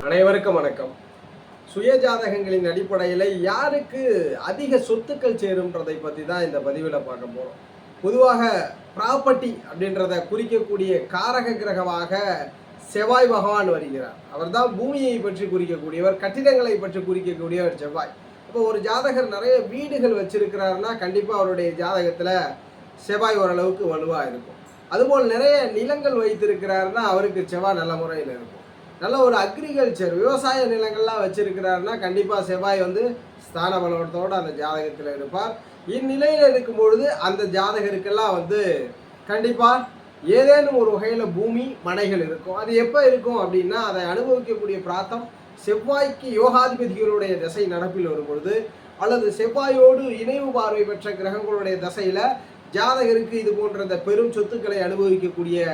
அனைவருக்கும் வணக்கம். சுய ஜாதகங்களின் அடிப்படையில் யாருக்கு அதிக சொத்துக்கள் சேரும்ன்றதை பற்றி தான் இந்த பதிவில் பார்க்க போகிறோம். பொதுவாக ப்ராப்பர்ட்டி அப்படின்றத குறிக்கக்கூடிய காரக கிரகமாக செவ்வாய் பகவான் வருகிறார். அவர் தான் பூமியை பற்றி குறிக்கக்கூடியவர், கட்டிடங்களை பற்றி குறிக்கக்கூடியவர் செவ்வாய். இப்போ ஒரு ஜாதகர் நிறைய வீடுகள் வச்சிருக்கிறாருன்னா கண்டிப்பாக அவருடைய ஜாதகத்தில் செவ்வாய் ஓரளவுக்கு வலுவாக இருக்கும். அதுபோல் நிறைய நிலங்கள் வைத்திருக்கிறாருன்னா அவருக்கு செவ்வாய் நல்ல முறையில் இருக்கும். நல்ல ஒரு அக்ரிகல்ச்சர் விவசாய நிலங்கள்லாம் வச்சிருக்கிறாருன்னா கண்டிப்பாக செவ்வாய் ஸ்தான பலத்தோடு அந்த ஜாதகத்தில் இருப்பார். இந்நிலையில் இருக்கும் பொழுது அந்த ஜாதகருக்கெல்லாம் கண்டிப்பாக ஏதேனும் ஒரு வகையில் பூமி மனைகள் இருக்கும். அது எப்போ இருக்கும் அப்படின்னா அதை அனுபவிக்கக்கூடிய பிராத்தம் செவ்வாய்க்கு யோகாதிபதிகளுடைய திசை நடப்பில் வரும் பொழுது, அல்லது செவ்வாயோடு இணைவு பார்வை பெற்ற கிரகங்களுடைய திசையில் ஜாதகருக்கு இது போன்ற இந்த பெரும் சொத்துக்களை அனுபவிக்கக்கூடிய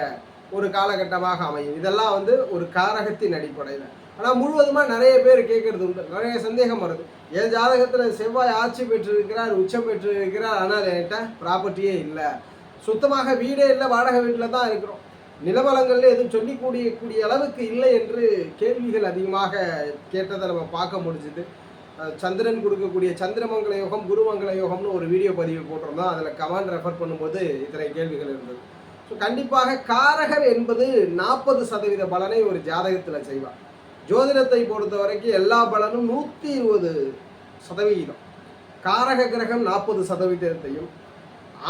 ஒரு காலகட்டமாக அமையும். இதெல்லாம் ஒரு காரகத்தின் அடிப்படையில். ஆனால் முழுவதுமாக நிறைய பேர் கேட்கறது உண்டு, நிறைய சந்தேகம் வருது. என் ஜாதகத்தில் செவ்வாய் ஆட்சி பெற்றிருக்கிறார், உச்சம் பெற்றிருக்கிறார், ஆனால் என்கிட்ட ப்ராப்பர்ட்டியே இல்லை, சுத்தமாக வீடே இல்லை, வாடகை வீட்டில் தான் இருக்கிறோம், நிலவலங்களில் எதுவும் சொல்லிக்கூடிய அளவுக்கு இல்லை என்று கேள்விகள் அதிகமாக கேட்டதை நம்ம பார்க்க முடிஞ்சுது. சந்திரன் கொடுக்கக்கூடிய சந்திரமங்கல யோகம், குருமங்கல யோகம்னு ஒரு வீடியோ பதிவு போட்டிருந்தோம். அதில் கமெண்ட் ரெஃபர் பண்ணும்போது இத்தனை கேள்விகள் இருந்தது. ஸோ கண்டிப்பாக காரகர் என்பது 40% பலனை ஒரு ஜாதகத்தில் செய்வார். ஜோதிடத்தை பொறுத்த வரைக்கும் எல்லா பலனும் 120%. காரக கிரகம் 40%,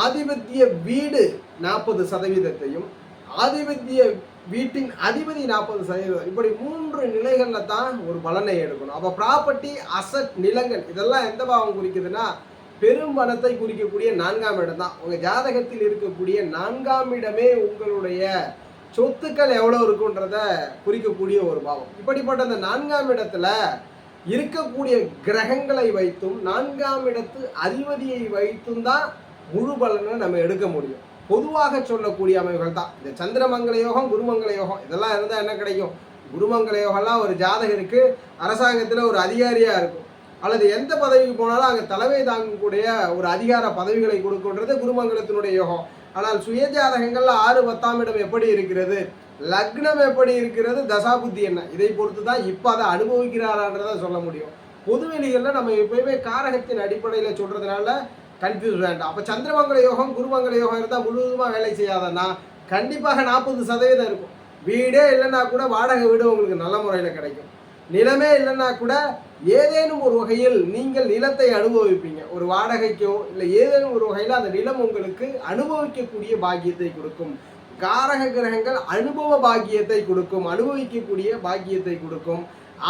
ஆதிபத்திய வீடு 40%, ஆதிபத்திய வீட்டின் அதிபதி 40%. இப்படி 3 நிலைகளில் தான் ஒரு பலனை எடுக்கணும். அப்போ ப்ராப்பர்ட்டி, அசட், நிலங்கள் இதெல்லாம் எந்த பாவம் குறிக்குதுன்னா பெரும் பணத்தை குறிக்கக்கூடிய 4ஆம் இடம் தான். உங்கள் ஜாதகத்தில் இருக்கக்கூடிய 4ஆம் இடமே உங்களுடைய சொத்துக்கள் எவ்வளோ இருக்குன்றத குறிக்கக்கூடிய ஒரு பாவம். இப்படிப்பட்ட அந்த 4ஆம் இடத்துல இருக்கக்கூடிய கிரகங்களை வைத்தும் 4ஆம் இடத்து அதிபதியை வைத்தும் தான் முழு பலனை நம்ம எடுக்க முடியும். பொதுவாக சொல்லக்கூடிய அமைவுகள் தான் இந்த சந்திரமங்கல யோகம், குருமங்கல யோகம். இதெல்லாம் இருந்தால் என்ன கிடைக்கும்? குருமங்கல யோகம்லாம் ஒரு ஜாதகருக்கு அரசாங்கத்தில் ஒரு அதிகாரியாக இருக்கும், அல்லது எந்த பதவிக்கு போனாலும் அங்கே தலைமை தாங்கக்கூடிய ஒரு அதிகார பதவிகளை கொடுக்கின்றது குருமங்கலத்தினுடைய யோகம். ஆனால் சுயஜாதகங்கள்ல 6, 10ஆம் இடம் எப்படி இருக்கிறது, லக்னம் எப்படி இருக்கிறது, தசாபுத்தி என்ன, இதை பொறுத்து தான் இப்போ அதை அனுபவிக்கிறாரான்றதை சொல்ல முடியும். பொதுவெளிகளில் நம்ம எப்பயுமே காரகத்தின் அடிப்படையில் சொல்றதுனால கன்ஃபியூஸ் வேண்டாம். அப்போ சந்திரமங்கல யோகம், குருமங்கல யோகம் இருந்தால் முழுவதுமாக வேலை செய்யாதன்னா கண்டிப்பாக 40% இருக்கும். வீடே இல்லைன்னா கூட வாடகை வீடு உங்களுக்கு நல்ல முறையில் கிடைக்கும். நிலமே இல்லைன்னா கூட ஏதேனும் ஒரு வகையில் நீங்கள் நிலத்தை அனுபவிப்பீங்க. ஒரு வாடகைக்கோ இல்லை ஏதேனும் ஒரு வகையில் அந்த நிலம் உங்களுக்கு அனுபவிக்கக்கூடிய பாக்கியத்தை கொடுக்கும். காரக கிரகங்கள் அனுபவ பாக்கியத்தை கொடுக்கும், அனுபவிக்கக்கூடிய பாக்கியத்தை கொடுக்கும்.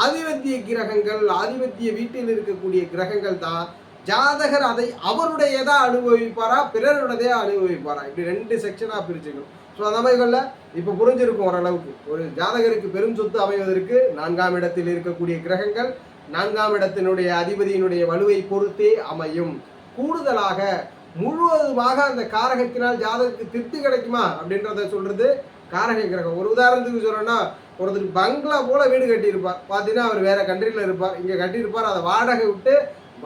ஆதிபத்திய கிரகங்கள், ஆதிபத்திய வீட்டில் இருக்கக்கூடிய கிரகங்கள் தான் ஜாதகர் அதை அவருடையதா அனுபவிப்பாரா, பிறருடையதே அனுபவிப்பாரா, இப்படி 2 செக்ஷனாக பிரிச்சுக்கணும். ஸோ அந்த மாதிரிகளில் இப்போ புரிஞ்சிருக்கும் ஓரளவுக்கு. ஒரு ஜாதகருக்கு பெரும் சொத்து அமைவதற்கு 4ஆம் இடத்தில் இருக்கக்கூடிய கிரகங்கள் 4ஆம் இடத்தினுடைய அதிபதியினுடைய வலுவை பொறுத்தே அமையும். கூடுதலாக முழுவதுமாக அந்த காரகத்தினால் ஜாதகத்துக்கு திருப்தி கிடைக்குமா அப்படின்றத சொல்றது காரக கிரகம். ஒரு உதாரணத்துக்கு சொல்லணும்னா, ஒருத்தருக்கு பங்களா போல வீடு கட்டியிருப்பார், பார்த்தீங்கன்னா அவர் வேற கண்ட்ரியில் இருப்பார், இங்கே கட்டியிருப்பார், அதை வாடகை விட்டு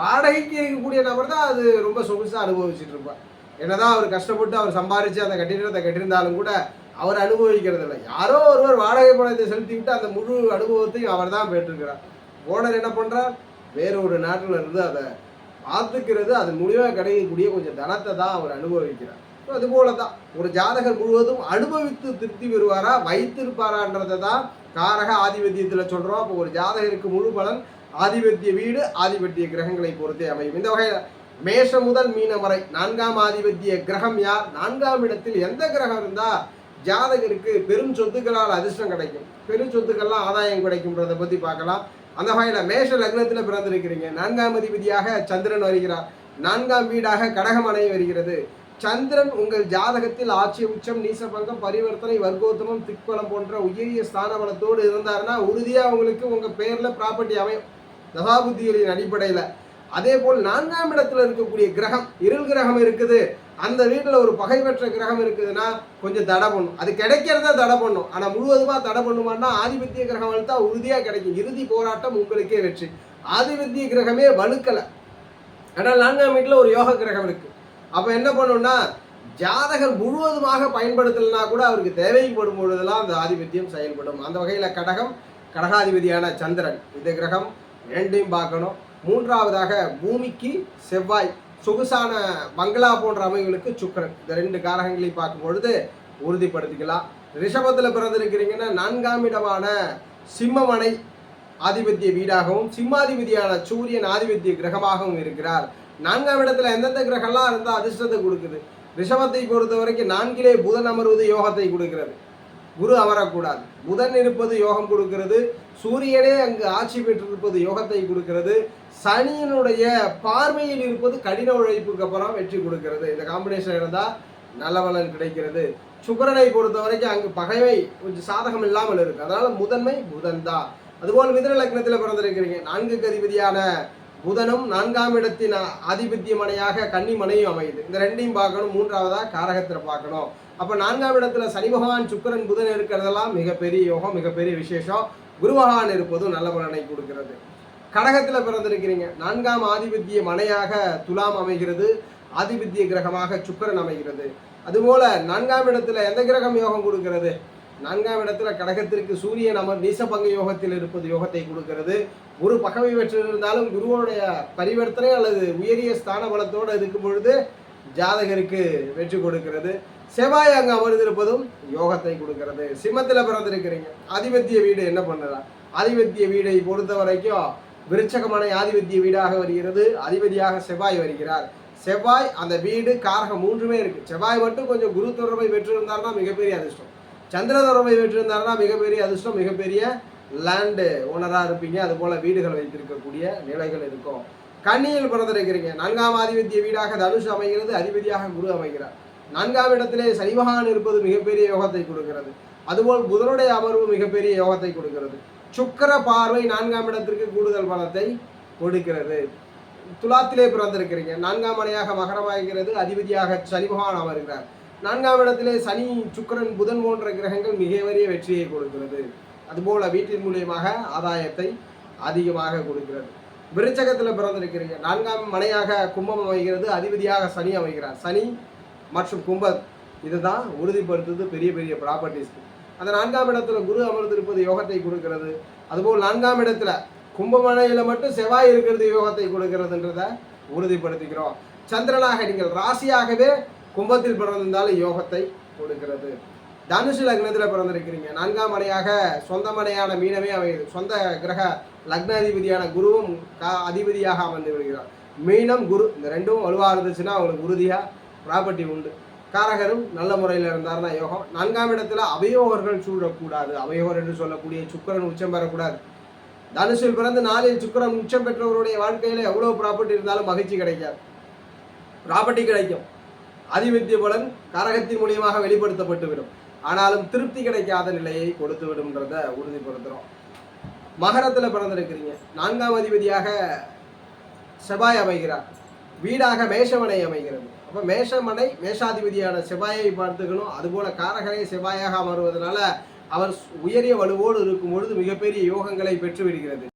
வாடகைக்கு இருக்கக்கூடிய நபர் தான் அது ரொம்ப சொகுசாக அனுபவிச்சுட்டு இருப்பார். என்னதான் அவர் கஷ்டப்பட்டு அவர் சம்பாதிச்சு அந்த கட்டிடத்தை கட்டியிருந்தாலும் கூட அவர் அனுபவிக்கிறது இல்லை. யாரோ ஒருவர் வாடகை பணத்தை செலுத்தி விட்டு அந்த முழு அனுபவத்தையும் அவர் தான் பெற்றிருக்கிறார். ஓனர் என்ன பண்ணுறார், வேற ஒரு நாட்டில் இருந்து அதை பார்த்துக்கிறது, அது முடிவாக கிடைக்கக்கூடிய கொஞ்சம் தனத்தை தான் அவர் அனுபவிக்கிறார். ஸோ அதுபோல தான் ஒரு ஜாதகர் முழுவதும் அனுபவித்து திருப்தி பெறுவாரா, வைத்திருப்பாரான்றதை தான் காரக ஆதிபத்தியத்தில் சொல்கிறோம். அப்போ ஒரு ஜாதகருக்கு முழு பலன் ஆதிபத்திய வீடு, ஆதிபத்திய கிரகங்களை பொறுத்தே அமையும். இந்த வகையில் மேஷம் முதல் மீனம் வரை 4ஆம் ஆதிபத்திய கிரகம் யார், 4ஆம் இடத்தில் எந்த கிரகம் இருந்தால் ஜாதகருக்கு பெரும் சொத்துக்களால் அதிர்ஷ்டம் கிடைக்கும், பெரும் சொத்துக்கள்லாம் ஆதாயம் கிடைக்கும்ன்றதை பற்றி பார்க்கலாம். அந்த வகையில் மேஷ லக்னத்தில் பிறந்திருக்கிறீங்க, 4ஆம் அதிபதியாக சந்திரன் வருகிறார், 4ஆம் வீடாக கடகமனை வருகிறது. சந்திரன் உங்கள் ஜாதகத்தில் ஆட்சி, உச்சம், நீசபங்கம், பரிவர்த்தனை, வர்க்கோத்தமம், திக்பலம் போன்ற உயரிய ஸ்தான பலத்தோடு இருந்தாருன்னா உறுதியாக உங்களுக்கு உங்கள் பேரில் ப்ராப்பர்ட்டி அமையும் தசாபுத்திகளின் அடிப்படையில். அதே போல் 4ஆம் இடத்துல இருக்கக்கூடிய கிரகம் இருள் கிரகம் இருக்குது, அந்த வீட்டில் ஒரு பகை பெற்ற கிரகம் இருக்குதுன்னா கொஞ்சம் தடை பண்ணும், அது கிடைக்கிறத தடை பண்ணும். ஆனால் முழுவதுமாக தடை பண்ணுமான்னா ஆதிபத்திய கிரகம் வலுத்தா உறுதியாக கிடைக்கும், இறுதி போராட்டம் உங்களுக்கே வெற்றி. ஆதிபத்திய கிரகமே வலுக்கலை, ஆனால் 4ஆம் வீட்டில் ஒரு யோக கிரகம் இருக்கு. அப்போ என்ன பண்ணுன்னா ஜாதகர் முழுவதுமாக பயன்படுத்தலைன்னா கூட அவருக்கு தேவைப்படும் பொழுதெல்லாம் அந்த ஆதிபத்தியம் செயல்படும். அந்த வகையில் கடகம் கடகாதிபதியான சந்திரன் இந்த கிரகம் இரண்டையும் பார்க்கணும். மூன்றாவதாக பூமிக்கு செவ்வாய், சொகுசான பங்களா போன்ற அமைவுகளுக்கு சுக்கிரன், இந்த 2 காரகங்களையும் பார்க்கும் பொழுது உறுதிப்படுத்திக்கலாம். ரிஷபத்தில் பிறந்திருக்கிறீங்கன்னா 4ஆம் இடமான சிம்மமனை ஆதிபத்திய வீடாகவும் சிம்மாதிபதியான சூரியன் ஆதிபத்திய கிரகமாகவும் இருக்கிறார். 4ஆம் இடத்துல எந்தெந்த கிரகம்லாம் இருந்தால் அதிர்ஷ்டத்தை கொடுக்குது? ரிஷபத்தை பொறுத்த வரைக்கும் 4லே புதன் அமர்வது யோகத்தை கொடுக்கிறது. குரு அமரக்கூடாது. புதன் இருப்பது யோகம் கொடுக்கிறது. சூரியனே அங்கு ஆட்சி பெற்றிருப்பது யோகத்தை கொடுக்கிறது. சனியினுடைய பார்வையில் இருப்பது கடின உழைப்புக்கு அப்புறம் வெற்றி கொடுக்கிறது. இந்த காம்பினேஷன் இருந்தால் நல்ல பலன் கிடைக்கிறது. சுக்கிரனை பொறுத்த வரைக்கும் அங்கு பகைமை கொஞ்சம் சாதகம் இல்லாமல் இருக்கு. அதனால முதன்மை புதன் தான். அதுபோல் மிதுன லக்னத்தில் பிறந்திருக்கிறீங்க. 4க்கு அதிபதியான புதனும் 4ஆம் இடத்தின் ஆதிபத்திய மனையாக கன்னி மனையும் அமையுது. இந்த 2ஐயும் பார்க்கணும். மூன்றாவதா காரகத்தில் பார்க்கணும். அப்போ 4ஆம் இடத்துல சனி பகவான் சுக்கிரன் புதன் இருக்கிறதெல்லாம் மிகப்பெரிய யோகம், மிகப்பெரிய விசேஷம். குரு பகவான் இருப்பதும் நல்ல பலனை கொடுக்கிறது. கடகத்தில் பிறந்திருக்கிறீங்க. 4ஆம் ஆதிபத்திய மனையாக துலாம் அமைகிறது. ஆதிபத்திய கிரகமாக சுக்கிரன் அமைகிறது. அதுபோல 4ஆம் இடத்துல எந்த கிரகம் யோகம் கொடுக்கிறது? 4ஆம் இடத்துல கடகத்திற்கு சூரியன் நீசபங்க யோகத்தில் இருப்பது யோகத்தை கொடுக்கிறது. குரு பகவை பெற்றிருந்தாலும் குருவோடைய பரிவர்த்தனை அல்லது உயரிய ஸ்தான பலத்தோடு இருக்கும் பொழுது ஜாதகருக்கு வெற்றி கொடுக்கிறது. செவ்வாய் அங்கு அமர்ந்திருப்பதும் யோகத்தை கொடுக்கிறது. சிம்மத்தில் பிறந்திருக்கிறீங்க. ஆதிபத்திய வீடு என்ன பண்ணலாம்? ஆதிபத்திய வீடை பொறுத்த வரைக்கும் விருச்சகமனை ஆதிபத்திய வீடாக வருகிறது. அதிபதியாக செவ்வாய் வருகிறார். செவ்வாய் அந்த வீடு காரகம் 3மே இருக்கு. செவ்வாய் மட்டும் கொஞ்சம் குரு தொடர்பை பெற்றிருந்தாருன்னா மிகப்பெரிய அதிர்ஷ்டம். சந்திர தொடர்பை பெற்றிருந்தாருன்னா மிகப்பெரிய அதிர்ஷ்டம், மிகப்பெரிய லேண்டு ஓனராக இருப்பீங்க. அதுபோல வீடுகள் வைத்திருக்கக்கூடிய நிலைகள் இருக்கும். கன்னியில் பிறந்திருக்கிறீங்க. 4ஆம் ஆதிபத்திய வீடாக தனுஷ் அமைகிறது. அதிபதியாக குரு அமைகிறார். 4ஆம் இடத்திலே சனி பகவான் இருப்பது மிகப்பெரிய யோகத்தை கொடுக்கிறது. அதுபோல் புதனுடைய அமர்வு மிகப்பெரிய யோகத்தை கொடுக்கிறது. சுக்கிர பார்வை 4ஆம் இடத்திற்கு கூடுதல் பலத்தை கொடுக்கிறது. துலாத்திலே பிறந்திருக்கிறீங்க. 4ஆம் மனையாக மகரமாகிறது. அதிபதியாக சனி பகவான் அமர்கிறார். 4ஆம் இடத்திலே சனி சுக்கிரன் புதன் போன்ற கிரகங்கள் மிகப்பெரிய வெற்றியை கொடுக்கிறது. அதுபோல வீட்டின் மூலியமாக ஆதாயத்தை அதிகமாக கொடுக்கிறது. விருச்சகத்தில் பிறந்திருக்கிறீங்க. 4ஆம் மனையாக கும்பம் அமைகிறது. அதிபதியாக சனி அமைகிறார். சனி மற்றும் கும்பம் இதுதான் உறுதிப்படுத்துது பெரிய பெரிய ப்ராப்பர்ட்டிஸ்க்கு. அந்த 4ஆம் இடத்துல குரு அமர்ந்திருப்பது யோகத்தை கொடுக்கிறது. அதுபோல் 4ஆம் இடத்துல கும்பமனையில் மட்டும் செவ்வாய் இருக்கிறது யோகத்தை கொடுக்கிறதுன்றத உறுதிப்படுத்திக்கிறோம். சந்திரனாக நீங்கள் ராசியாகவே கும்பத்தில் பிறந்திருந்தாலும் யோகத்தை கொடுக்கிறது. தனுசு லக்னத்தில் பிறந்திருக்கிறீங்க. 4ஆம் மனையாக சொந்த மனையான மீனமே அமைகிறது. சொந்த கிரக லக்னாதிபதியான குருவும் அதிபதியாக அமர்ந்து விடுகிறார். மீனம் குரு இந்த 2ம் வலுவாக இருந்துச்சுன்னா அவங்களுக்கு உறுதியாக ப்ராப்பர்ட்டி உண்டு. காரகரும் நல்ல முறையில் இருந்தார்னா யோகம். 4ஆம் இடத்துல அவயோகர்கள் சூழக்கூடாது. அவயோகர் என்று சொல்லக்கூடிய சுக்கிரன் உச்சம் பெறக்கூடாது. தனுஷில் பிறந்து 4இல் சுக்கிரன் உச்சம் பெற்றவருடைய வாழ்க்கையில் எவ்வளோ ப்ராப்பர்ட்டி இருந்தாலும் மகிழ்ச்சி கிடைக்காது. ப்ராப்பர்ட்டி கிடைக்கும், ஆதிபத்திய பலன் காரகத்தின் மூலியமாக வெளிப்படுத்தப்பட்டுவிடும். ஆனாலும் திருப்தி கிடைக்காத நிலையை கொடுத்து விடும்ன்றத உறுதிப்படுத்துகிறோம். மகரத்தில் பிறந்திருக்கிறீங்க. 4ஆம் அதிபதியாக செவ்வாய் அமைகிறார். வீடாக மேஷமனை அமைகிறது. அப்போ மேஷமனை மேஷாதிபதியான செவ்வாயை பார்த்துக்கணும். அதுபோல காரகனை செவ்வாயாக அமர்வதனால அவர் உயரிய வலுவோடு இருக்கும் பொழுது மிகப்பெரிய யோகங்களை பெற்று விடுகிறது.